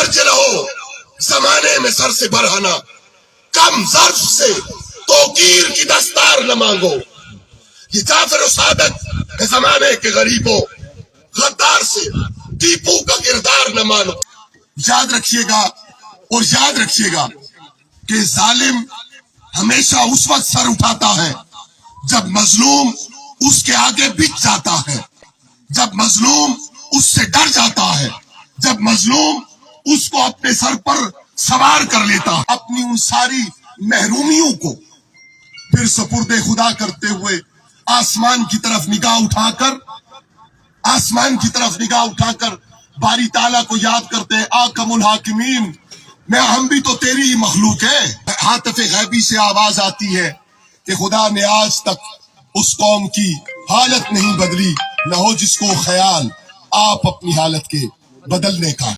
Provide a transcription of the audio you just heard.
दर्ज रहो जमाने में सर से बरहना, कम ज़र्फ से तोकीर की दस्तार न मांगो। ये जाफर सादत के जमाने के गरीबों, गद्दार से टीपू का किरदार न मानो। याद रखिएगा और याद रखिएगा कि जालिम हमेशा उस वक्त सर उठाता है जब मजलूम उसके आगे बिक जाता है, जब मजलूम उससे डर जाता है, जब मजलूम उसको अपने सर पर सवार कर लेता है। अपनी उन सारी महरूमियों को फिर सुपुर्दे खुदा करते हुए आसमान की तरफ निगाह उठाकर, आसमान की तरफ निगाह उठाकर बारी ताला को याद करते हैं। आकमुल हाकिमीन, मैं हम भी तो तेरी ही मखलूक है। हातिफ़े गैबी से आवाज आती है कि खुदा ने आज तक उस कौम की हालत नहीं बदली, न हो जिसको ख्याल आप अपनी हालत के बदलने का।